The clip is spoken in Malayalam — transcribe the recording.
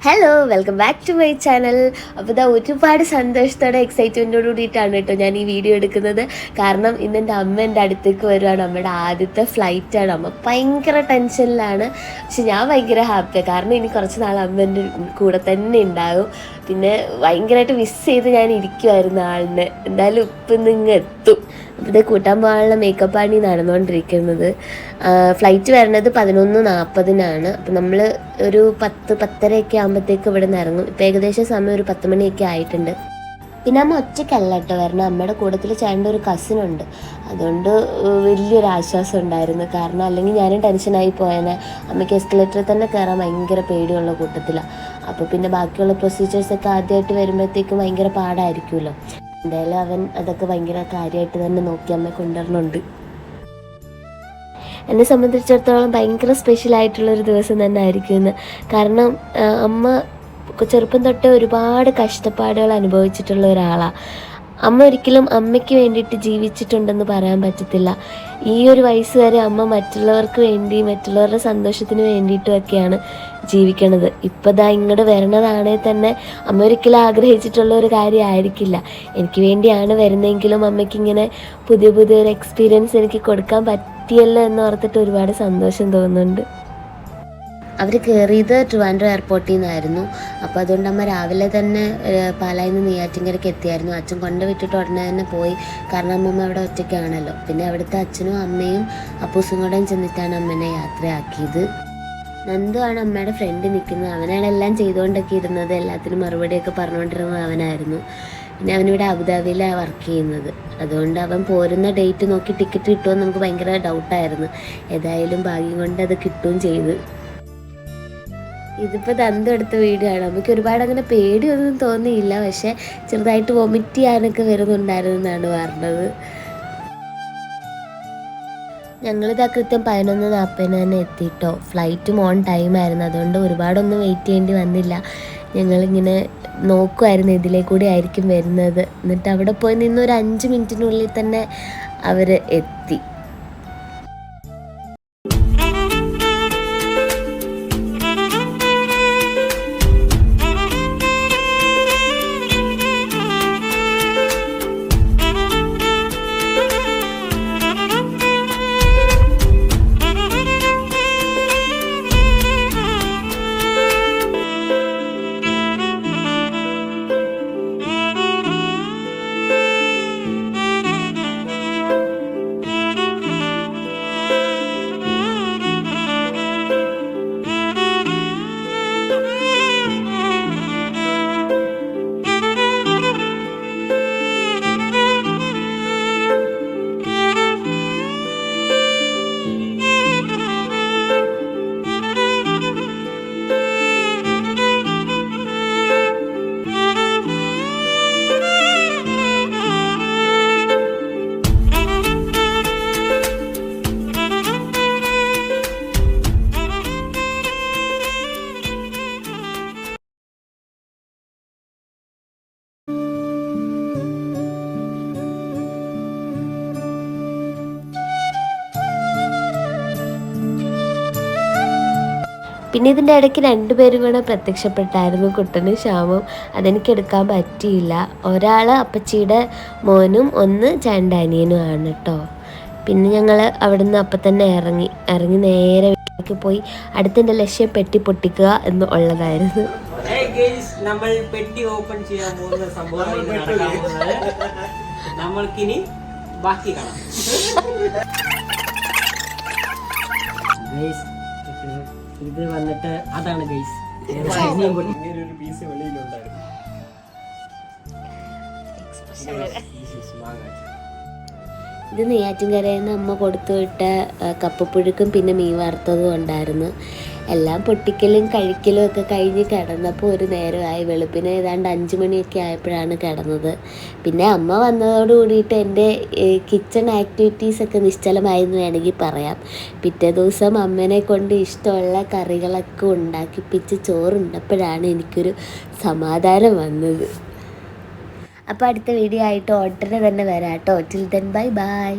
Hello, welcome back to my channel. അപ്പോൾ ഇതാ ഒരുപാട് സന്തോഷത്തോടെ എക്സൈറ്റ്മെൻറ്റോട് കൂടിയിട്ടാണ് കേട്ടോ ഞാൻ ഈ വീഡിയോ എടുക്കുന്നത്. കാരണം ഇന്ന് എൻ്റെ അമ്മ എൻ്റെ അടുത്തേക്ക് വരുവാണ്. അമ്മയുടെ ആദ്യത്തെ ഫ്ലൈറ്റാണ്. അമ്മ ഭയങ്കര ടെൻഷനിലാണ്. പക്ഷെ ഞാൻ ഭയങ്കര ഹാപ്പിയാണ്. കാരണം ഇനി കുറച്ച് നാൾ അമ്മ എൻ്റെ കൂടെ തന്നെ ഉണ്ടാകും. പിന്നെ ഭയങ്കരമായിട്ട് മിസ് ചെയ്ത് ഞാൻ ഇരിക്കുമായിരുന്നു ആളിനെ. എന്തായാലും ഇപ്പം നിങ്ങൾ എത്തും. അപ്പോൾ ഇത് കൂട്ടാൻ പോകാനുള്ള മേക്കപ്പ് ആണ് ഈ നടന്നുകൊണ്ടിരിക്കുന്നത്. ഫ്ലൈറ്റ് വരുന്നത് 11:40 അപ്പോൾ നമ്മൾ ഒരു 10-10:30 ആകുമ്പോഴത്തേക്ക് ഇവിടെ നിന്ന് ഇറങ്ങും. ഇപ്പോൾ ഏകദേശം സമയം ഒരു 10 മണിയൊക്കെ ആയിട്ടുണ്ട്. പിന്നെ അമ്മ ഒറ്റയ്ക്കല്ല കേട്ടോ വരണം. അമ്മയുടെ കൂട്ടത്തിൽ ചേട്ടൻ്റെ ഒരു കസിനുണ്ട്. അതുകൊണ്ട് വലിയൊരു ആശ്വാസം ഉണ്ടായിരുന്നു. കാരണം അല്ലെങ്കിൽ ഞാനും ടെൻഷനായി പോയേനെ. അമ്മയ്ക്ക് എസ്കലേറ്ററിൽ തന്നെ കയറാൻ ഭയങ്കര പേടിയുള്ള കൂട്ടത്തിലാണ്. അപ്പോൾ പിന്നെ ബാക്കിയുള്ള പ്രൊസീജിയേഴ്സൊക്കെ ആദ്യമായിട്ട് വരുമ്പോഴത്തേക്കും ഭയങ്കര പാടായിരിക്കുമല്ലോ. എന്തായാലും അവൻ അതൊക്കെ ഭയങ്കര കാര്യമായിട്ട് തന്നെ നോക്കി അമ്മ കൊണ്ടുവരണുണ്ട്. എന്നെ സംബന്ധിച്ചിടത്തോളം ഭയങ്കര സ്പെഷ്യലായിട്ടുള്ളൊരു ദിവസം തന്നെ ആയിരിക്കും ഇന്ന്. കാരണം അമ്മ ചെറുപ്പം തൊട്ടേ ഒരുപാട് കഷ്ടപ്പാടുകൾ അനുഭവിച്ചിട്ടുള്ള ഒരാളാണ്. അമ്മ ഒരിക്കലും അമ്മയ്ക്ക് വേണ്ടിയിട്ട് ജീവിച്ചിട്ടുണ്ടെന്ന് പറയാൻ പറ്റത്തില്ല. ഈ ഒരു വയസ്സ് വരെ അമ്മ മറ്റുള്ളവർക്ക് വേണ്ടി, മറ്റുള്ളവരുടെ സന്തോഷത്തിന് വേണ്ടിയിട്ടുമൊക്കെയാണ് ജീവിക്കണത്. ഇപ്പോൾ ഇതാ ഇങ്ങോട്ട് വരണതാണെങ്കിൽ തന്നെ അമ്മ ഒരിക്കലും ആഗ്രഹിച്ചിട്ടുള്ള ഒരു കാര്യമായിരിക്കില്ല. എനിക്ക് വേണ്ടിയാണ് വരുന്നതെങ്കിലും അമ്മയ്ക്കിങ്ങനെ പുതിയൊരു എക്സ്പീരിയൻസ് എനിക്ക് കൊടുക്കാൻ പറ്റിയല്ലോ എന്നോർത്തിട്ട് ഒരുപാട് സന്തോഷം തോന്നുന്നുണ്ട്. അവർ കയറിയത് ട്രിവാൻഡ്രം എയർപോർട്ടിൽ നിന്നായിരുന്നു. അപ്പോൾ അതുകൊണ്ട് അമ്മ രാവിലെ തന്നെ പാലായിൽ നിന്ന് നെയ്യാറ്റിൻകരയ്ക്ക് എത്തിയായിരുന്നു. അച്ഛൻ കൊണ്ടുവിട്ടിട്ട് ഉടനെ തന്നെ പോയി. കാരണം അമ്മമ്മ അവിടെ ഒറ്റയ്ക്കാണല്ലോ. പിന്നെ അവിടുത്തെ അച്ഛനും അമ്മയും അപ്പൂസും കൂടെ ചെന്നിട്ടാണ് അമ്മേനെ യാത്രയാക്കിയത്. നന്ദു ആണ് അമ്മയുടെ ഫ്രണ്ട് നിൽക്കുന്നത്. അവനാണ് എല്ലാം ചെയ്തുകൊണ്ടൊക്കെ ഇരുന്നത്. എല്ലാത്തിനും മറുപടിയൊക്കെ പറഞ്ഞുകൊണ്ടിരുന്നത് അവനായിരുന്നു. പിന്നെ അവനിവിടെ അബുദാബിയിലാണ് വർക്ക് ചെയ്യുന്നത്. അതുകൊണ്ട് അവൻ പോരുന്ന ഡേറ്റ് നോക്കി ടിക്കറ്റ് കിട്ടുമെന്ന് നമുക്ക് ഭയങ്കര ഡൗട്ടായിരുന്നു. ഏതായാലും ഭാഗ്യം കൊണ്ട് അത് കിട്ടുകയും ചെയ്തു. ഇതിപ്പോൾ നന്ദു എടുത്ത വീഡിയോ ആണ്. നമുക്ക് ഒരുപാട് അങ്ങനെ പേടിയൊന്നും തോന്നിയില്ല. പക്ഷേ ചെറുതായിട്ട് വൊമിറ്റ് ചെയ്യാനൊക്കെ വരുന്നുണ്ടായിരുന്നു എന്നാണ് പറഞ്ഞത്. ഞങ്ങളിതാ കൃത്യം 11:40 തന്നെ എത്തിയിട്ടോ. ഫ്ലൈറ്റും ഓൺ ടൈമായിരുന്നു. അതുകൊണ്ട് ഒരുപാടൊന്നും വെയിറ്റ് ചെയ്യേണ്ടി വന്നില്ല. ഞങ്ങളിങ്ങനെ നോക്കുമായിരുന്നു ഇതിലേക്കൂടി ആയിരിക്കും വരുന്നത്. എന്നിട്ട് അവിടെ പോയി നിന്ന് ഒരു 5 മിനിറ്റിനുള്ളിൽ തന്നെ അവർ എത്തി. പിന്നെ ഇതിൻ്റെ ഇടയ്ക്ക് 2 പേരും കൂടെ പ്രത്യക്ഷപ്പെട്ടായിരുന്നു, കുട്ടനും ശ്യാമും. അതെനിക്ക് എടുക്കാൻ പറ്റിയില്ല. ഒരാൾ അപ്പച്ചിയുടെ മോനും ഒന്ന് ചേട്ടൻ്റെ അനിയനുമാണ് കേട്ടോ. പിന്നെ ഞങ്ങൾ അവിടെ നിന്ന് അപ്പം തന്നെ ഇറങ്ങി നേരെ വീട്ടിലേക്ക് പോയി. അടുത്തെൻ്റെ ലക്ഷ്യം പെട്ടി പൊട്ടിക്കുക എന്ന് ഉള്ളതായിരുന്നു. നമ്മൾ പെട്ടി ഓപ്പൺ ചെയ്യാൻ പോകുന്ന സംഭവം നമ്മൾക്കിനി ബാക്കി കാണാം. ഇത് വന്നിട്ട് അതാണ് ഗൈസ്. ഇത് നെയ്യാറ്റിൻകരയിൽ നിന്ന് അമ്മ കൊടുത്തു വിട്ട കപ്പപ്പുഴുക്കും പിന്നെ മീൻ വറുത്തതും ഉണ്ടായിരുന്നു. എല്ലാം പൊട്ടിക്കലും കഴിക്കലും ഒക്കെ കഴിഞ്ഞ് കിടന്നപ്പോൾ ഒരു നേരമായി. വെളുപ്പിന് ഏതാണ്ട് 5 മണിയൊക്കെ ആയപ്പോഴാണ് കിടന്നത്. പിന്നെ അമ്മ വന്നതോട് കൂടിയിട്ട് എൻ്റെ കിച്ചൺ ആക്ടിവിറ്റീസൊക്കെ നിശ്ചലമായെന്ന് വേണമെങ്കിൽ പറയാം. പിറ്റേ ദിവസം അമ്മേനെ കൊണ്ട് ഇഷ്ടമുള്ള കറികളൊക്കെ ഉണ്ടാക്കിപ്പിച്ച് ചോറുണ്ടപ്പോഴാണ് എനിക്കൊരു സമാധാനം വന്നത്. അപ്പോൾ അടുത്ത വീഡിയോ ആയിട്ട് ഉടനെ തന്നെ വരാം കേട്ടോ. Till then bye bye.